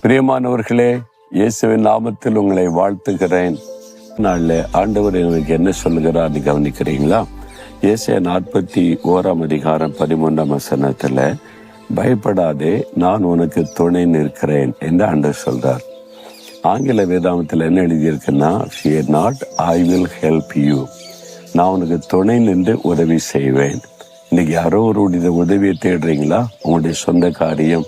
பிரியமானவர்களே, இயேசுவின் நாமத்தில் உங்களை வாழ்த்துகிறேன். நாளில் ஆண்டவர் எனக்கு என்ன சொல்லுகிறார் கவனிக்கிறீங்களா? ஏசாயா 41:13 பயப்படாதே, நான் உனக்கு துணை நிற்கிறேன் என்று ஆண்டவர் சொல்றார். ஆங்கில வேதாமத்தில் என்ன எழுதியிருக்குன்னா, fear not, I will help you. நான் உனக்கு துணை நின்று உதவி செய்வேன். இன்னைக்கு யாரோ ஒரு உதவியை தேடுறீங்களா? உங்களுடைய சொந்த காரியம்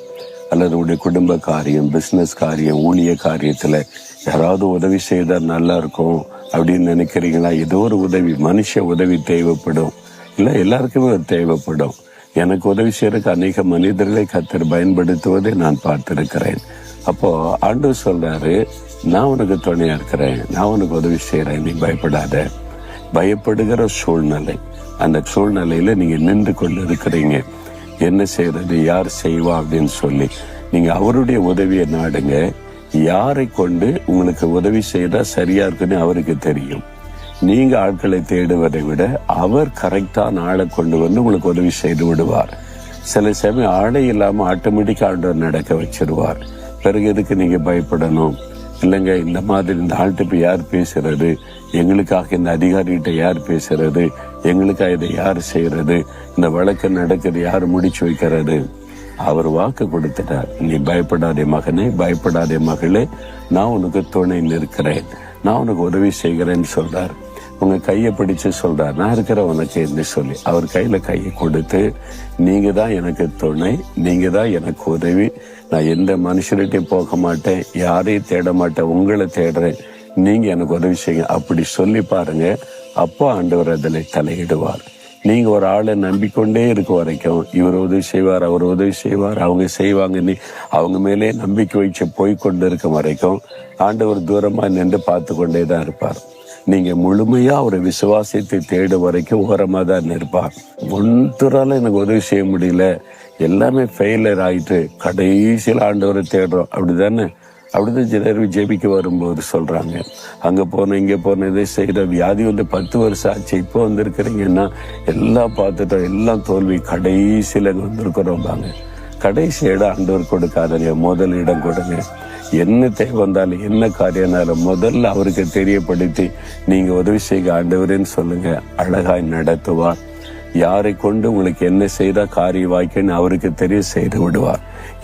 அல்லது உங்களுடைய குடும்ப காரியம், பிஸ்னஸ் காரியம், ஊழிய காரியத்தில் யாராவது உதவி செய்தால் நல்லா இருக்கும் அப்படின்னு நினைக்கிறீங்களா? ஏதோ ஒரு உதவி, மனுஷ உதவி தேவைப்படும், இல்லை எல்லாருக்குமே தேவைப்படும். எனக்கு உதவி செய்யறதுக்கு அநேக மனிதர்களை கர்த்தர் பயன்படுத்துவதை நான் பார்த்திருக்கிறேன். அப்போ ஆண்டவர் சொல்றாரு, நான் உனக்கு துணையா இருக்கிறேன், நான் உனக்கு உதவி செய்யறேன், நீ பயப்படாத. பயப்படுகிற சூழ்நிலை, அந்த சூழ்நிலையில நீங்க நின்று கொண்டு இருக்கிறீங்க. என்ன செய்யறது, யார் செய்வா அப்படின்னு சொல்லி நீங்க அவருடைய உதவியை நாடுங்க. யாரை கொண்டு உங்களுக்கு உதவி செய்தா சரியா இருக்குன்னு அவருக்கு தெரியும். நீங்க ஆட்களை தேடுவதை விட அவர் கரெக்டான ஆளை கொண்டு வந்து உங்களுக்கு உதவி செய்து விடுவார். சில சமயம் ஆளை இல்லாம ஆட்டோமேட்டிக்கா ஆண்டவர் நடக்க வச்சிருவார். பிறகு எதுக்கு நீங்க பயப்படணும்? இல்லைங்க, இந்த மாதிரி இந்த ஆள்கிட்ட போய் யார் பேசுறது, எங்களுக்காக இந்த அதிகாரிகிட்ட யார் பேசுறது, எங்களுக்காக இதை யார் செய்யறது, இந்த வழக்கு நடக்குது யார் முடிச்சு வைக்கிறது? அவர் வாக்கு கொடுத்துட்டார். நீ பயப்படாதே மகனே, பயப்படாதே மகளே, நான் உனக்கு துணை நிற்கிறேன், நான் உனக்கு உதவி செய்கிறேன்னு சொல்றார். உங்க கையை பிடிச்சு சொல்றார், நான் இருக்கிற உனக்கு என்று சொல்லி அவர் கையில கையை கொடுத்து, நீங்க தான் எனக்கு துணை, நீங்க தான் எனக்கு உதவி, நான் எந்த மனுஷர்கிட்டையும் போக மாட்டேன், யாரையும் தேட மாட்டேன், உங்களை தேடுறேன், நீங்க எனக்கு உதவி செய்யுங்க அப்படி சொல்லி பாருங்க. அப்போ ஆண்டவர் அதில் தலையிடுவார். நீங்க ஒரு ஆளை நம்பிக்கொண்டே இருக்க வரைக்கும், இவர் உதவி செய்வார், அவர் உதவி செய்வார், அவங்க செய்வாங்கன்னு அவங்க மேலே நம்பிக்கை வச்சு போய்கொண்டு இருக்க வரைக்கும் ஆண்டவர் தூரமா நின்று பார்த்து கொண்டே தான் இருப்பார். நீங்க முழுமையா ஒரு விசுவாசத்தை தேட வரைக்கும் ஓரமா தான் இருப்பார். ஒன்றால எனக்கு உதவி செய்ய முடியல, எல்லாமே ஃபெயிலியர் ஆயிட்டு கடைசியில் ஆண்டவரை தேடுறோம், அப்படிதானே? அப்படிதான் சிலர் ஜெபிக்க வரும்போது சொல்றாங்க, அங்க போன இங்க போன இதை செய்யற வியாதி 10 வருஷம் ஆச்சு, இப்போ வந்திருக்கிறீங்கன்னா எல்லாம் பார்த்துட்டோம், எல்லாம் தோல்வி, கடைசியில் வந்திருக்கிறோம்பாங்க. கடைசி இடம் ஆண்டவர் கொடுக்காதீங்க, முதல் இடம் கொடுங்க. என்ன தேவை வந்தாலும் என்ன காரியம்னாலும் முதல்ல அவருக்கு தெரியப்படுத்தி நீங்க உதவி செய்ய ஆண்டவரேன்னு சொல்லுங்க. அழகாய் நடத்துவார். யாரை கொண்டு உங்களுக்கு என்ன செய்தா காரிய வாய்க்குன்னு அவருக்கு தெரிய செய்து விடுவார்.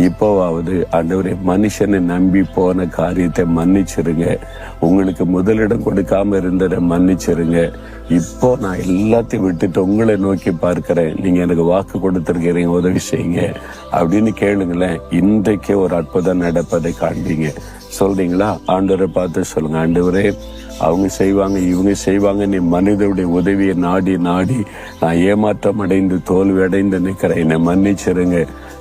இப்போவாவது ஆண்டவரே, மனுஷனை நம்பி போன காரியத்தை மன்னிச்சிருங்க, உங்களுக்கு முதலிடம் கொடுக்காம இருந்ததை மன்னிச்சிருங்க. இப்போ நான் எல்லாத்தையும் விட்டுட்டு உங்களை நோக்கி பார்க்கிறேன், நீங்க எனக்கு வாக்கு கொடுத்திருக்கிறீங்க, உதவி செய்யுங்க அப்படின்னு கேளுங்களேன். இன்றைக்கே ஒரு அற்புதம் நடப்பதை காண்பீங்க. சொல்றீங்களா? ஆண்டவரை பார்த்து சொல்லுங்க, ஆண்டவரே, அவங்க செய்வாங்க இவங்க செய்வாங்க, நீ மனிதனுடைய உதவியை நாடி நாடி நான் ஏமாற்றம் அடைந்து தோல்வி அடைந்து நிற்கிறேன், என்னை மன்னிச்சிருங்க.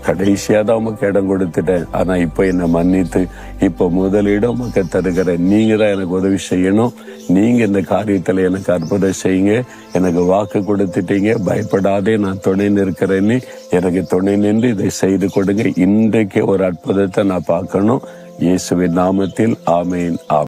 கடைசியா தான் உமக்கு இடம் கொடுத்துட்டேன், ஆனா இப்ப என்னை மன்னித்து இப்ப முதலிடம் உமக்கு தருகிறேன். நீங்க தான் எனக்கு உதவி செய்யணும், நீங்க இந்த காரியத்துல எனக்கு அற்புதம் செய்யுங்க, எனக்கு வாக்கு கொடுத்துட்டீங்க, பயப்படாதே நான் துணை நிற்கிறேன்னு எனக்கு துணை நின்று இதை செய்து கொடுங்க. இன்றைக்கு ஒரு அற்புதத்தை நான் பார்க்கணும். இயேசுவின் நாமத்தில் ஆமேன்.